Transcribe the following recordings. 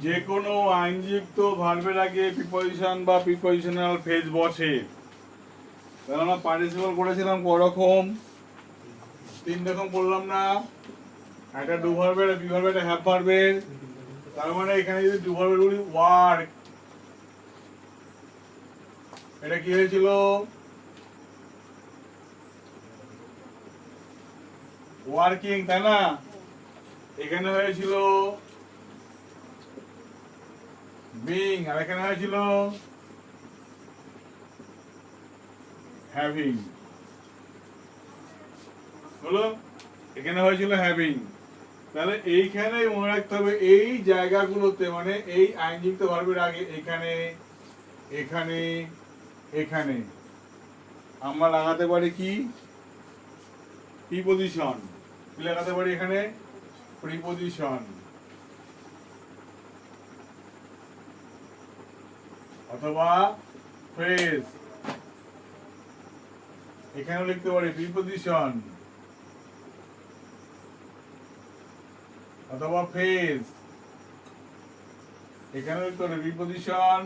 যে কোনো আইনযুক্ত ভার্বের আগে প্রিপজিশন বা প্রিপজিশনাল ফ্রেজ বসে। তাহলে আমরা পার্টিসিপল করেছিলাম করকম, তিন রকম করলাম না, একটা ডু ভার্বের, বি ভার্বের, একটা হ্যাভ ভার্বের। তার মানে এখানে যদি ডু ভার্বের বলি ওয়ার্ক, এটা কি হয়েছিল? ওয়ার্কিং, তাই না? এখানে হয়েছিল বিং, আর এখানে হয়েছিল হ্যাভিং। হলো, এখানে হয়েছিল হ্যাভিং। তাহলে এইখানে মনে রাখতে হবে এই জায়গাগুলোতে, মানে এই আইনযুক্ত ভার্বের আগে এখানে, এখানে, এখানে আমরা লাগাতে পারি কি? প্রিপজিশন। কি লাগাতে পারি এখানে? প্রিপজিশন। অথবা ফ্রেজ। এখানেও লিখতে পারি প্রিপজিশন অথবা ফ্রেজ। এখানেও লিখতে পারি প্রিপজিশন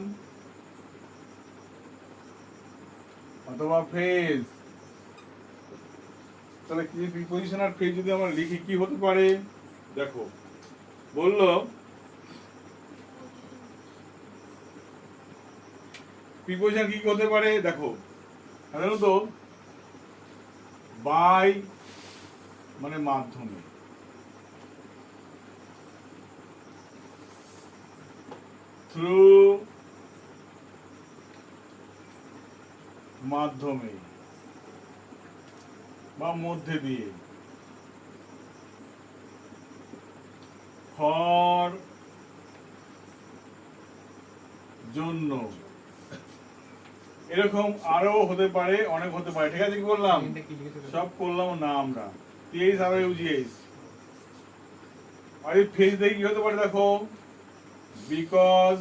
অথবা ফ্রেজ। তাহলে কি প্রিপজিশন আর ফ্রেজ যদি আমরা লিখি কি হতে পারে? দেখো, বললো প্রিপজিশন কি হতে পারে? দেখো, সাধারণত বাই মানে মাধ্যমে, থ্রু মাধ্যমে বা মধ্যে দিয়ে, ফর জন্য, এরকম আরো হতে পারে, অনেক হতে পারে। ঠিক আছে, কি বললাম? সব করলাম না আমরা। টিএস আর ইউজিএস। আর এই ফেজ দিয়ে কি হতে পারে? দেখো, বিকজ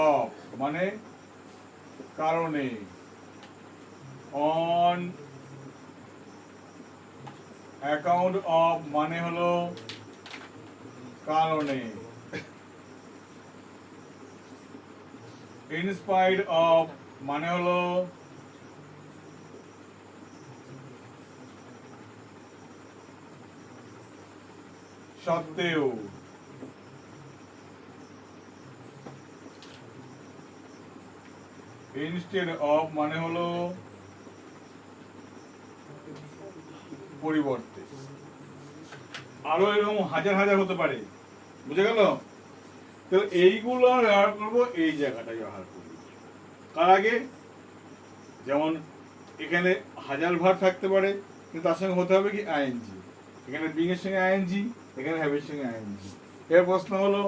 অফ মানে কারণে, অন অ্যাকাউন্ট অফ মানে হলো কারণে, ইনস্পাইর্ড অফ মানে হলো সত্ত্বেও, ইনস্টেড অফ মানে হলো পরিবর্তে। আরো এরকম হাজার হাজার হতে পারে। বুঝে গেল? তো এইগুলো ব্যবহার করবো, এই জায়গাটা ব্যবহার করবো কার আগে? যেমন এখানে হাজার ভার থাকতে পারে, কিন্তু তার সঙ্গে হতে হবে কি? আইএনজি। এখানে বিং এর সঙ্গে আইএনজি, এখানে হ্যাভের সঙ্গে আইএনজি। এর প্রশ্ন হলো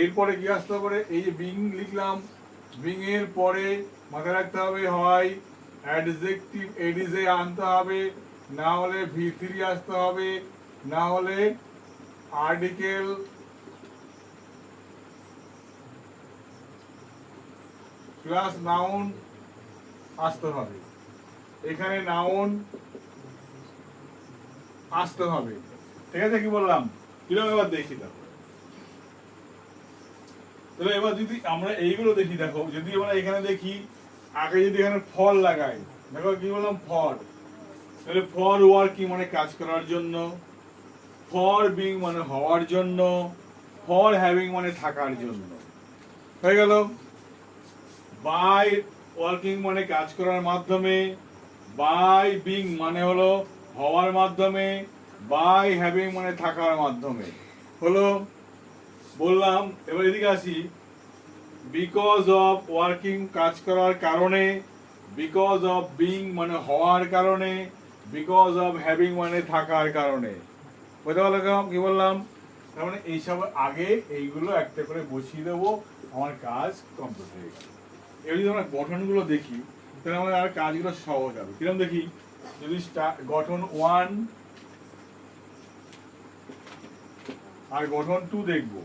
এরপরে কি আসতে পারে? এই যে বিং লিখলাম, বিং এর পরে মাথায় রাখতে হবে হয় অ্যাডজেক্টিভ এডিজে আনতে হবে, না হলে ভি3 আসতে হবে, না হলে আর্টিকেল প্লাস নাউন আসতে হবে। এখানে নাউন আসতে হবে। ঠিক আছে, কি বললাম? কিরকম এবার দেখি দেখো। তাহলে এবার যদি আমরা এইগুলো দেখি, দেখো যদি আমরা এখানে দেখি, আগে যদি এখানে ফর লাগাই, দেখো কি বললাম? ফর। তাহলে ফর ওয়ার্কিং মানে কাজ করার জন্য, ফর বিং মানে হওয়ার জন্য, ফর হ্যাভিং মানে থাকার জন্য। হয়ে গেল। বাই ওয়ার্কিং মানে কাজ করার মাধ্যমে, বাই বিং মানে হলো হওয়ার মাধ্যমে, বাই হ্যাভিং মানে থাকার মাধ্যমে। হলো, বললাম। এবার এদিকে আসি, বিকজ অফ ওয়ার্কিং কাজ করার কারণে, বিকজ অফ বিং মানে হওয়ার কারণে, বিকজ অফ হ্যাভিং মানে থাকার কারণে। বুঝতে পারলাম কি বললাম? তার মানে এইসব আগে এইগুলো একটা করে বসিয়ে দেবো, আমার কাজ কমপ্লিট হয়ে গেল। এবার যদি আমরা গঠনগুলো দেখি, তাহলে আমাদের আর কাজগুলো সহজ হবে। কিরকম দেখি? যদি গঠন 1 আর গঠন 2 দেখবো,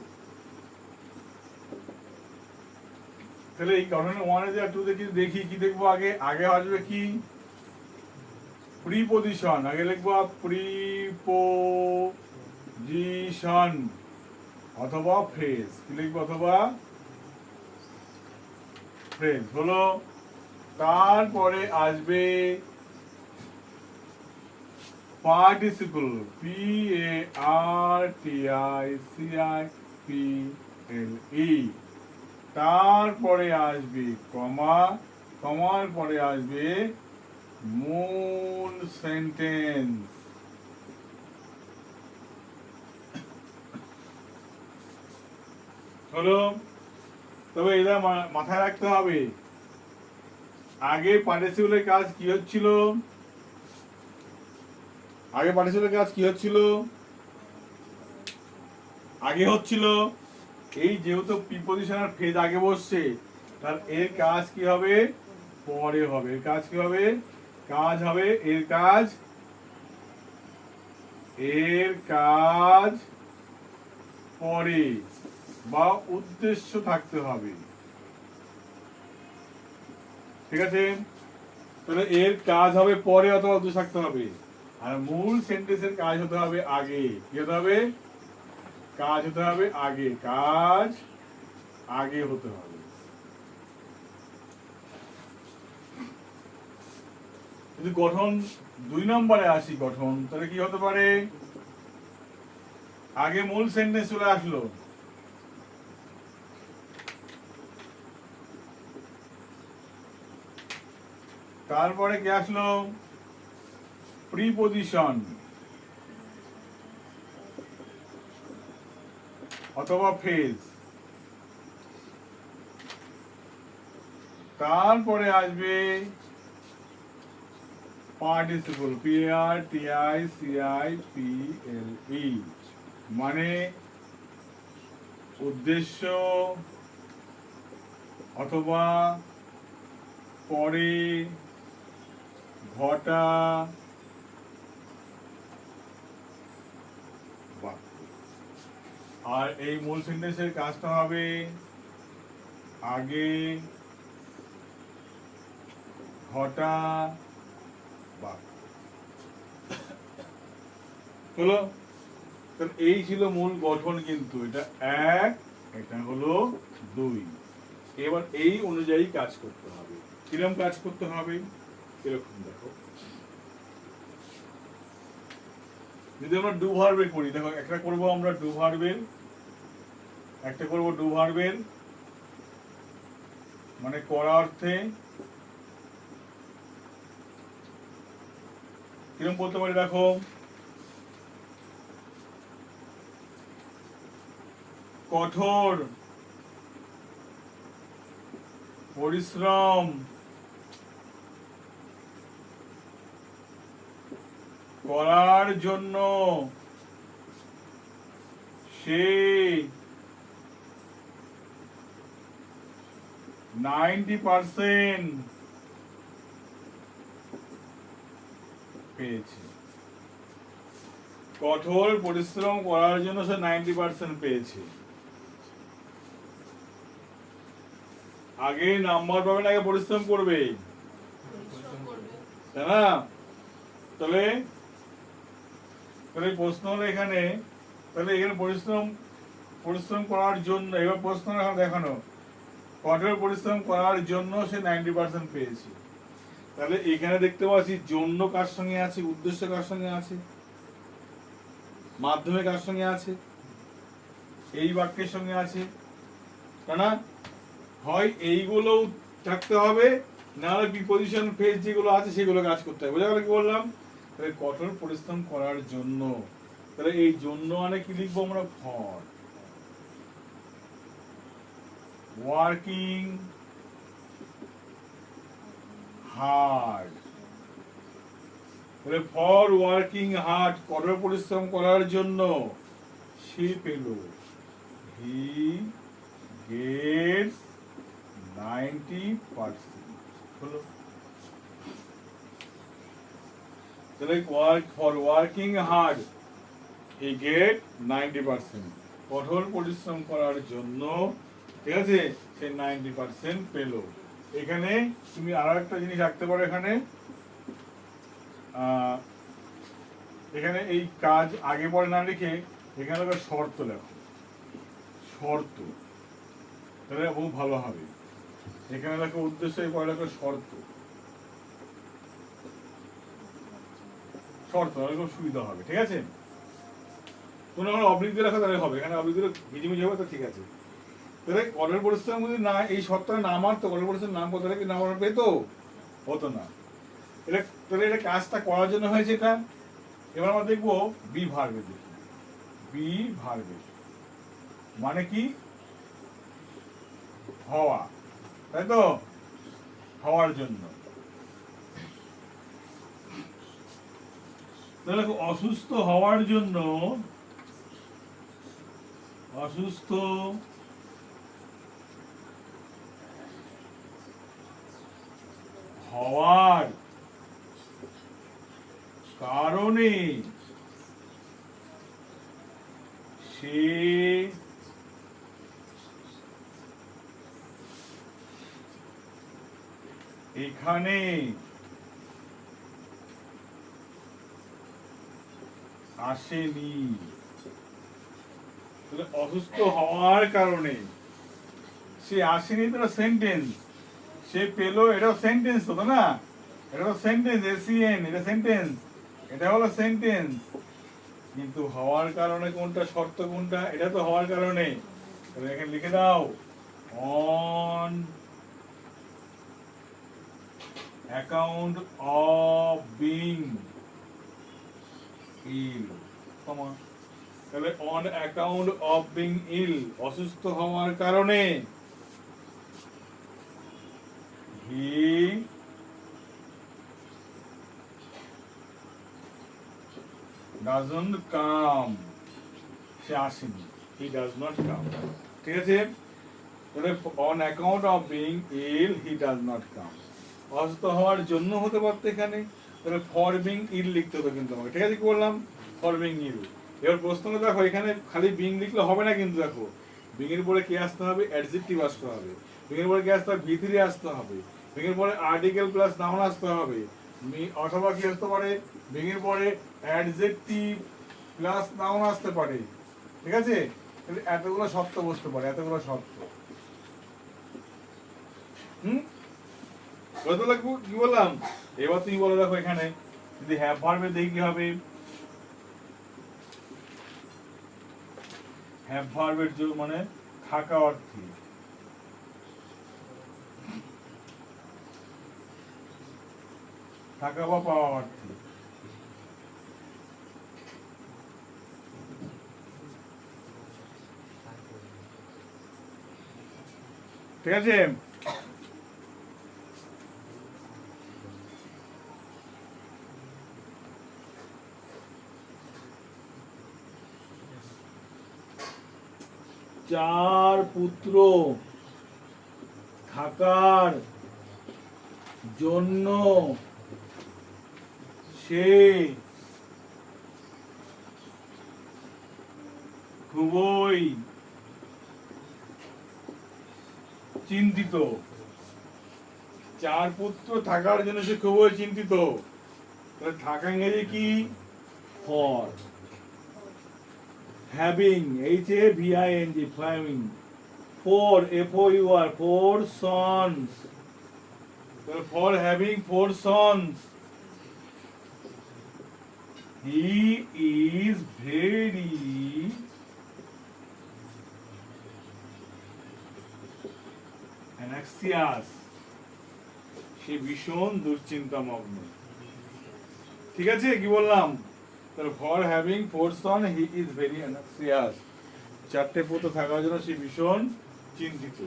তাহলে এই গঠন 1 আর 2 দেখি কি দেখবো? আগে আগে আসবে কি? প্রিপজিশন। আগে লিখবো প্রিপজিশন। পজিশন অথবা ফ্রেজ, কি লিখবো? অথবা ফ্রেজ হলো। তারপরে আসবে participle, P A R T I C I P L E. তারপরে আসবে কমা, কমার পরে আসবে মূল সেন্টেন্স। হলো। তবে এটা মাথায় রাখতে হবে, আগে পার্টিসিপলের কাজ কি হচ্ছিল? আগে পার্টিসিপলের কাজ কি হচ্ছিল? আগে হচ্ছিল এই যেহেতু প্রিপজিশন আর ফ্রেজ আগে বসছে, তার এর কাজ কি হবে? পরে হবে। এর কাজ কি হবে? কাজ হবে, এর কাজ, এর কাজ পরে বা উদ্দেশ্য থাকতে হবে। ঠিক আছে? তাহলে এর কাজ হবে পরে অথবা উদ্দেশ্য থাকতে হবে, আর মূল সেন্টেন্সের কাজ হতে হবে আগে। কি হতে হবে? কাজ হতে হবে আগে, কাজ আগে হতে হবে। যদি গঠন 2 নম্বরে আসি, গঠন তাহলে কি হতে পারে? আগে মূল সেন্টেন্স চলে আসলো, তারপরে কি আসলো? প্রিপজিশন অথবা ফ্রেজ। তারপরে আসবে participle, P R T I C I P L E, মানে উদ্দেশ্য অথবা পরে ঘটা বাক্য। আর এই মূল সেন্টেন্সের কাজটা হবে আগে ঘটা বাক্য। হলো। এই ছিল মূল গঠন, কিন্তু এটা 1, এটা হলো 2। এবার এই অনুযায়ী কাজ করতে হবে। কিরকম কাজ করতে হবে? এরকম দেখো, যদি আমরা ডু ভার্বের করি, দেখো একটা করব আমরা ডু ভার্বের, একটা করব ডু ভার্বের মানে করা অর্থে। কিরকম বলতে পারি দেখো, কঠোর পরিশ্রম করার জন্য সে 90% পেয়েছে। কঠোর পরিশ্রম করার জন্য সে 90% পেয়েছে। আগে নাম্বার পাবে না, আগে পরিশ্রম করবে, তাই না? তাহলে তাহলে প্রশ্ন হলো এখানে, তাহলে এখানে পরিশ্রম পরিশ্রম করার জন্য, এবার প্রশ্ন দেখানো, কঠোর পরিশ্রম করার জন্য সে 90% পেয়েছে। তাহলে এখানে দেখতে পাচ্ছি জন্য কার সঙ্গে আছে, উদ্দেশ্য কার সঙ্গে আছে, মাধ্যমে কার সঙ্গে আছে, এই বাক্যের সঙ্গে আছে, তাই না? হয় এইগুলো থাকতে হবে, না হলে প্রিপজিশন ফ্রেজ যেগুলো আছে সেগুলো কাজ করতে হবে। বোঝা গেল কি বললাম? তাহলে কঠোর পরিশ্রম করার জন্য, তাহলে এই জন্য মানে কি লিখবো আমরা? ফর। ওয়ার্কিং হার্ড, তাহলে ফর ওয়ার্কিং হার্ড, কঠোর পরিশ্রম করার জন্য সে পেল, হি গেটস 90%। হলো। তাহলে for working hard he get 90%, কঠোর পরিশ্রম করার জন্য, ঠিক আছে, সে 90% পেল। এখানে তুমি আরো একটা জিনিস রাখতে পারো, এখানে এখানে এই কাজ আগে পরে না লিখে এখানে একটা শর্ত লেখো, শর্ত, তাহলে বহু ভালো হবে। এখানে লেখো উদ্দেশ্য, পরে লেখো শর্ত, শর্ত খুব সুবিধা হবে। ঠিক আছে, কোনো অবলিক দিয়ে রাখো তাহলে হবে, এখানে অবলিক দিলে ভিজিমিজি হবে তো ঠিক আছে। তাহলে কঠোর পরিশ্রম যদি না এই শর্তটা না মারতো, কঠোর পরিশ্রম নাম করতে কি নাম পেতো, হতো না। এটা তাহলে এটা কাজটা করার জন্য হয়েছে এটা। এবার আমরা দেখবো বি ভার্বে, দেখি বি ভার্বে মানে কি, হওয়া, তাই তো, হওয়ার জন্য। তাহলে অসুস্থ হওয়ার জন্য, অসুস্থ হওয়ার কারণে সে এখানে আসেনি। তাহলে অসুস্থ হওয়ার কারণে সে আসেনি, তো সেন্টেন্স, সে পেলো, এটাও সেন্টেন্স হতো না, এটা হলো সেন্টেন্স, এসিএন, এটা সেন্টেন্স, এটা হলো সেন্টেন্স। কিন্তু হওয়ার কারণে কোনটা, শর্ত কোনটা, এটা তো হওয়ার কারণে। তাহলে এখানে লিখে দাও on account of being ill, তাহলে on account of being ill, অসুস্থ হওয়ার কারণে, হি doesn't come, সে আসেনি, he does not come। ঠিক আছে, তাহলে on account of being ill he does not come, অসুস্থ হওয়ার জন্য হতে পারতো এখানে, তাহলে for being ill লিখতে হতো কিন্তু আমাকে। ঠিক আছে, কি বললাম, for being ill। এবার প্রশ্নটা দেখো, এখানে খালি being লিখলে হবে না কিন্তু, দেখো being এর পরে কি আসতে হবে, অ্যাডজেক্টিভ আসতে হবে, being এর পরে কি আসতে হবে, V3 আসতে হবে, being এর পরে আর্টিকেল প্লাস নাউন আসতে হবে, অথবা কি আসতে পারে, being এর পরে অ্যাডজেক্টিভ প্লাস নাউন আসতে পারে। ঠিক আছে, তাহলে এতগুলো শর্ত বসতে পারে, এতগুলো শর্ত। কত লাগবো, কি বললাম। এবার তুমি বলে দেখো, এখানে যদি হ্যাভ ভার্বে দেখি কি হবে, হ্যাভ ভার্বের মানে থাকা অর্থে, থাকা বা পাওয়া অর্থে। ঠিক আছে, চার পুত্র থাকার জন্য সে খুবই চিন্তিত, চার পুত্র থাকার জন্য সে খুবই চিন্তিত। তাহলে থাকা ইংরেজি কি, for, having, HAVING, having, four, FOUR, four sons, for having four sons, he is very anxious, সে ভীষণ দুশ্চিন্তামগ্ন। ঠিক আছে, কি বললাম, তাহলে for having four son he is very anxious, চারটে পুত্র থাকার জন্য সে ভীষণ চিন্তিত।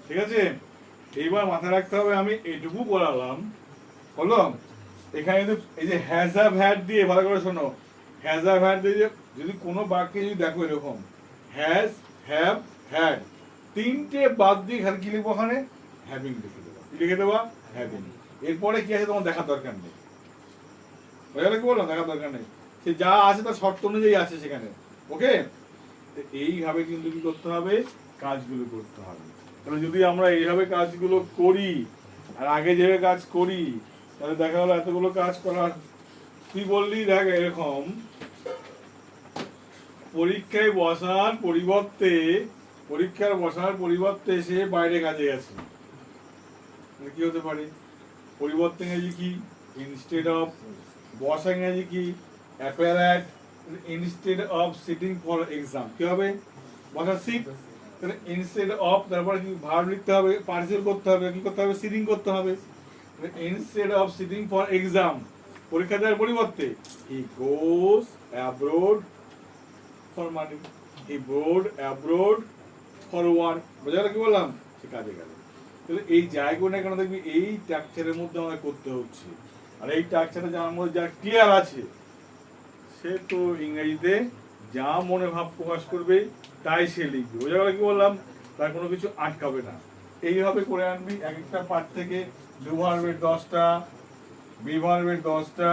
ঠিক আছে, এইবার মাথায় রাখতে হবে, আমি এটুকু বলালাম, বলো এখানে কিন্তু এই যে হ্যাজ হ্যাভ হ্যাড দিয়ে, ভালো করে শোনো, হ্যাজ হ্যাভ হ্যাড দিয়ে যদি কোনো বাক্যে যদি দেখো এরকম হ্যাজ হ্যাভ হ্যাড, তিনটে বাদ দিয়ে খালি কি লিখবো, ওখানে হ্যাভিং লিখে দেবো, কি লিখে দেবো, হ্যাভিং। এরপরে কি আছে তোমার দেখার দরকার নেই, বুঝলে কি বললাম, দেখার দরকার নেই, সে যা আছে তার শর্ত অনুযায়ী আছে সেখানে। ওকে, এইভাবে কিন্তু কি করতে হবে, কাজগুলো করতে হবে। তাহলে যদি আমরা এইভাবে কাজগুলো করি আর আগে যেভাবে কাজ করি, তাহলে দেখা গেলো এতগুলো কাজ করার, তুই বললি দেখ এরকম পরীক্ষায় বসার পরিবর্তে সে বাইরে কাজে গেছে। কি হতে পারে? পরিবর্তে ইংরেজি কি? Instead of. বসা ইংরেজি কি? Appear at. Instead of sitting for exam কি হবে? বসা সিট। তাহলে ইনস্টেড অফ তারপরে কি ভার্ব লিখতে হবে, পার্টিসিপেট করতে হবে, কি করতে হবে? সিটিং করতে হবে। Instead of sitting for exam, পরীক্ষা দেওয়ার পরিবর্তে, he goes abroad for money. He goed abroad for work. বোঝা গেল কি বললাম? সে কাজে গেল। তাহলে এই জায়গাটা কেন দেখবি এই স্ট্রাকচারের মধ্যে আমাদের করতে হচ্ছে। আর এই স্ট্রাকচারে যার মধ্যে যা ক্লিয়ার আছে সে তো ইংরেজিতে যা মনে ভাব প্রকাশ করবে তাই সে লিখবে। বোঝা গেল কি বললাম? তার কোনো কিছু আটকাবে না। এইভাবে করে আনবি এক একটা পার্ট থেকে। ডু ভার্বের 10টা, বি ভার্বের 10টা,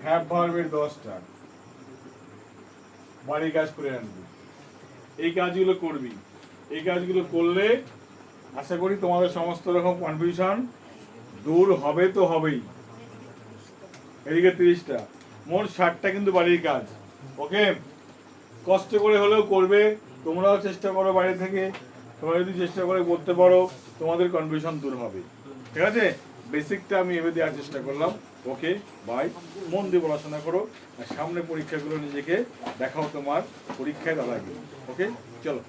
হ্যাভ ভার্বের 10টা বাড়ির কাজ করে আনবি। এই কাজগুলো করবি। এই কাজগুলো করলে আশা করি তোমাদের সমস্ত রকম কনফিউশন দূর হবে তো হবেই। এদিকে 30টা, মোট 60টা কিন্তু বাড়ির কাজ। ওকে, কষ্ট করে হলেও করবে। তোমরাও চেষ্টা করো বাড়ি থেকে। তোমরা যদি চেষ্টা করে করতে পারো তোমাদের কনফিউশন দূর হবে। ঠিক আছে? বেসিকটা আমি এভাবে দেওয়ার চেষ্টা করলাম। Okay bye. মন দিয়ে পড়াশোনা করো আর সামনে পরীক্ষাগুলো নিজেকে দেখাও তোমার পরীক্ষায় দাদাকে। ওকে চলো।